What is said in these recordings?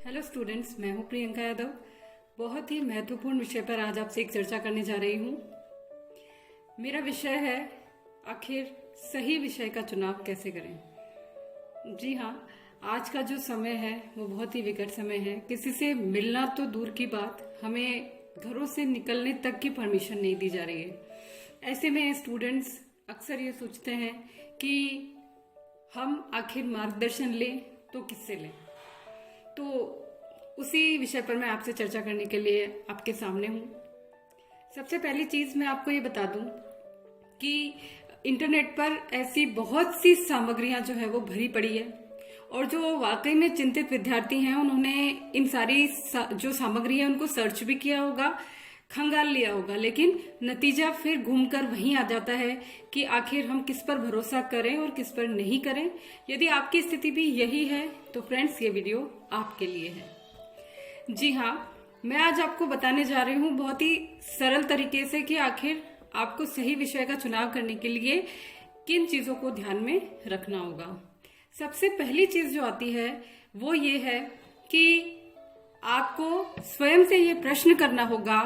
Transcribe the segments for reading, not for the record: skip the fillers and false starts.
Hello students, मैं हूं प्रियंका यादव। बहुत ही महत्वपूर्ण विषय पर आज आपसे एक चर्चा करने जा रही हूं। मेरा विषय है आखिर सही विषय का चुनाव कैसे करें। जी हाँ, आज का जो समय है वो बहुत ही विकट समय है। किसी से मिलना तो दूर की बात, हमें घरों से निकलने तक की परमिशन नहीं दी जा रही है। ऐसे में स्टूडेंट्स अक्सर ये सोचते हैं कि हम आखिर मार्गदर्शन लें तो किससे लें। तो उसी विषय पर मैं आपसे चर्चा करने के लिए आपके सामने हूँ। सबसे पहली चीज मैं आपको ये बता दूं कि इंटरनेट पर ऐसी बहुत सी सामग्रियां जो है वो भरी पड़ी है, और जो वाकई में चिंतित विद्यार्थी हैं उन्होंने इन सारी जो सामग्री है उनको सर्च भी किया होगा, खंगाल लिया होगा, लेकिन नतीजा फिर घूमकर वहीं आ जाता है कि आखिर हम किस पर भरोसा करें और किस पर नहीं करें। यदि आपकी स्थिति भी यही है तो फ्रेंड्स, ये वीडियो आपके लिए है। जी हाँ, मैं आज आपको बताने जा रही हूँ बहुत ही सरल तरीके से कि आखिर आपको सही विषय का चुनाव करने के लिए किन चीजों को ध्यान में रखना होगा। सबसे पहली चीज जो आती है वो ये है कि आपको स्वयं से ये प्रश्न करना होगा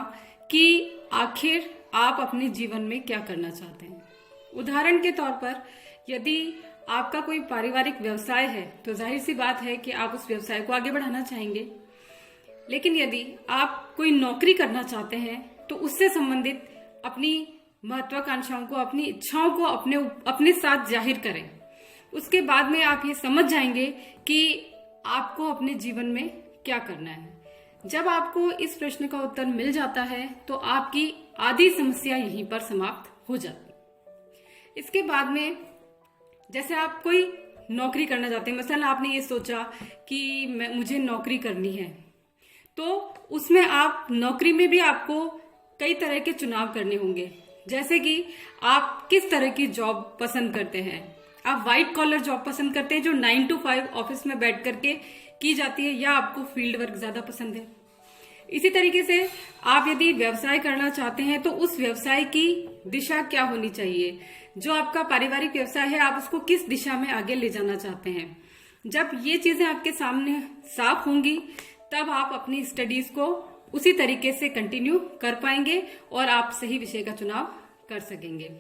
कि आखिर आप अपने जीवन में क्या करना चाहते हैं। उदाहरण के तौर पर, यदि आपका कोई पारिवारिक व्यवसाय है तो जाहिर सी बात है कि आप उस व्यवसाय को आगे बढ़ाना चाहेंगे। लेकिन यदि आप कोई नौकरी करना चाहते हैं तो उससे संबंधित अपनी महत्वाकांक्षाओं को, अपनी इच्छाओं को अपने साथ जाहिर करें। उसके बाद में आप ये समझ जाएंगे कि आपको अपने जीवन में क्या करना है। जब आपको इस प्रश्न का उत्तर मिल जाता है तो आपकी आधी समस्या यहीं पर समाप्त हो जाती है। इसके बाद में, जैसे आप कोई नौकरी करना चाहते हैं, मसलन आपने ये सोचा कि मुझे नौकरी करनी है, तो उसमें आप नौकरी में भी आपको कई तरह के चुनाव करने होंगे। जैसे कि आप किस तरह की जॉब पसंद करते हैं। आप व्हाइट कॉलर जॉब पसंद करते हैं जो 9 to 5 ऑफिस में बैठ करके की जाती है, या आपको फील्ड वर्क ज्यादा पसंद है। इसी तरीके से आप यदि व्यवसाय करना चाहते हैं तो उस व्यवसाय की दिशा क्या होनी चाहिए। जो आपका पारिवारिक व्यवसाय है, आप उसको किस दिशा में आगे ले जाना चाहते हैं। जब ये चीजें आपके सामने साफ होंगी तब आप अपनी स्टडीज को उसी तरीके से कंटिन्यू कर पाएंगे और आप सही विषय का चुनाव कर सकेंगे।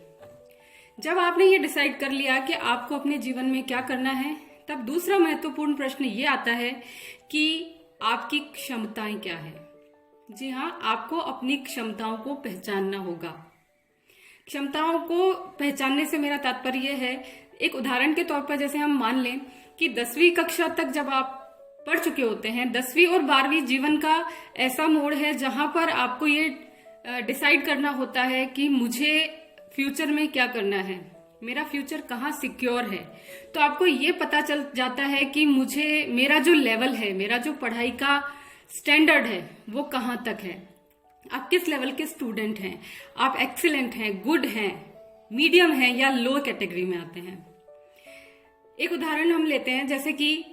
जब आपने ये डिसाइड कर लिया कि आपको अपने जीवन में क्या करना है, तब दूसरा महत्वपूर्ण प्रश्न ये आता है कि आपकी क्षमताएं क्या है। जी हाँ, आपको अपनी क्षमताओं को पहचानना होगा। क्षमताओं को पहचानने से मेरा तात्पर्य है, एक उदाहरण के तौर पर जैसे हम मान लें कि 10वीं कक्षा तक जब आप पढ़ चुके होते हैं, 10वीं और 12वीं जीवन का ऐसा मोड़ है जहां पर आपको ये डिसाइड करना होता है कि मुझे फ्यूचर में क्या करना है, मेरा फ्यूचर कहाँ सिक्योर है। तो आपको ये पता चल जाता है कि मेरा जो लेवल है, मेरा जो पढ़ाई का स्टैंडर्ड है वो कहाँ तक है। आप किस लेवल के स्टूडेंट हैं, आप एक्सीलेंट हैं, गुड हैं, मीडियम हैं या लो कैटेगरी में आते हैं। एक उदाहरण हम लेते हैं, जैसे कि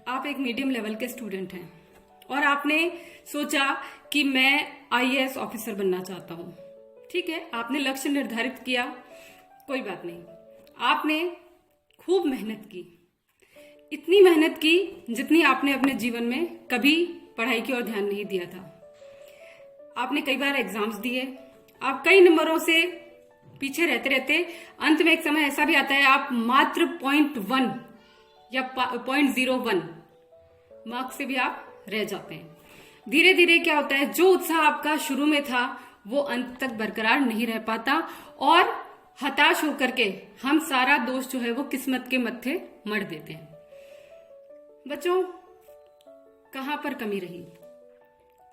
आप एक मीडियम लेवल के स्टूडेंट हैं और आपने सोचा कि मैं IAS ऑफिसर बनना चाहता हूं। ठीक है, आपने लक्ष्य निर्धारित किया, कोई बात नहीं। आपने खूब मेहनत की, इतनी मेहनत की जितनी आपने अपने जीवन में कभी पढ़ाई की ओर ध्यान नहीं दिया था। आपने कई बार एग्जाम्स दिए, आप कई नंबरों से पीछे रहते रहते अंत में एक समय ऐसा भी आता है आप मात्र 0.1 या 0.01 मार्क्स से भी आप रह जाते हैं। धीरे धीरे क्या होता है, जो उत्साह आपका शुरू में था वो अंत तक बरकरार नहीं रह पाता और हताश होकर के हम सारा दोष जो है वो किस्मत के मत्थे मढ़ देते हैं। बच्चों, कहां पर कमी रही?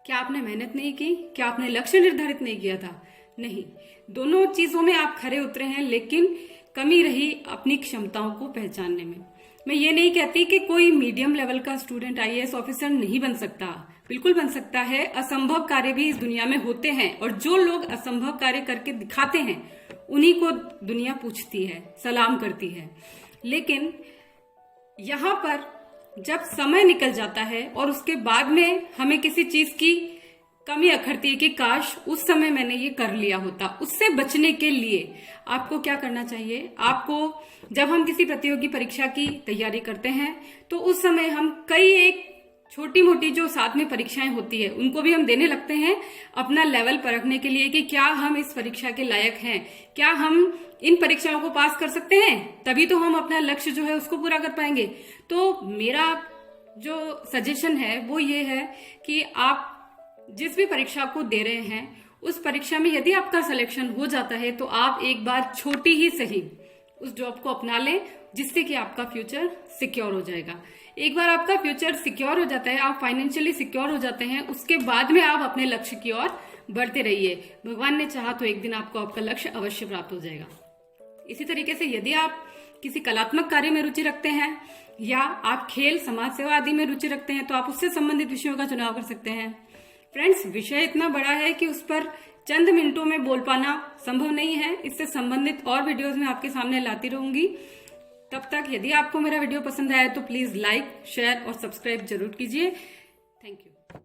क्या आपने मेहनत नहीं की? क्या आपने लक्ष्य निर्धारित नहीं किया था? नहीं, दोनों चीजों में आप खरे उतरे हैं, लेकिन कमी रही अपनी क्षमताओं को पहचानने में। मैं ये नहीं कहती कि कोई मीडियम लेवल का स्टूडेंट IAS ऑफिसर नहीं बन सकता, बिल्कुल बन सकता है। असंभव कार्य भी इस दुनिया में होते हैं, और जो लोग असंभव कार्य करके दिखाते हैं उन्हीं को दुनिया पूछती है, सलाम करती है। लेकिन यहाँ पर जब समय निकल जाता है और उसके बाद में हमें किसी चीज की कमी अखरती है कि काश उस समय मैंने ये कर लिया होता, उससे बचने के लिए आपको क्या करना चाहिए। आपको जब हम किसी प्रतियोगी परीक्षा की तैयारी करते हैं तो उस समय हम कई एक छोटी मोटी जो साथ में परीक्षाएं होती है उनको भी हम देने लगते हैं अपना लेवल परखने के लिए कि क्या हम इस परीक्षा के लायक हैं, क्या हम इन परीक्षाओं को पास कर सकते हैं, तभी तो हम अपना लक्ष्य जो है उसको पूरा कर पाएंगे। तो मेरा जो सजेशन है वो ये है कि आप जिस भी परीक्षा को दे रहे हैं उस परीक्षा में यदि आपका सिलेक्शन हो जाता है तो आप एक बार छोटी ही सही उस जॉब को अपना लें, जिससे कि आपका फ्यूचर सिक्योर हो जाएगा। एक बार आपका फ्यूचर सिक्योर हो जाता है, आप फाइनेंशियली सिक्योर हो जाते हैं, उसके बाद में आप अपने लक्ष्य की ओर बढ़ते रहिए। भगवान ने चाहा तो एक दिन आपको आपका लक्ष्य अवश्य प्राप्त हो जाएगा। इसी तरीके से यदि आप किसी कलात्मक कार्य में रुचि रखते हैं या आप खेल, समाज सेवा आदि में रुचि रखते हैं तो आप उससे संबंधित विषयों का चुनाव कर सकते हैं। फ्रेंड्स, विषय इतना बड़ा है कि उस पर चंद मिनटों में बोल पाना संभव नहीं है। इससे संबंधित और वीडियोस में आपके सामने लाती रहूंगी। तब तक यदि आपको मेरा वीडियो पसंद आया तो प्लीज लाइक, शेयर और सब्सक्राइब जरूर कीजिए। Thank you.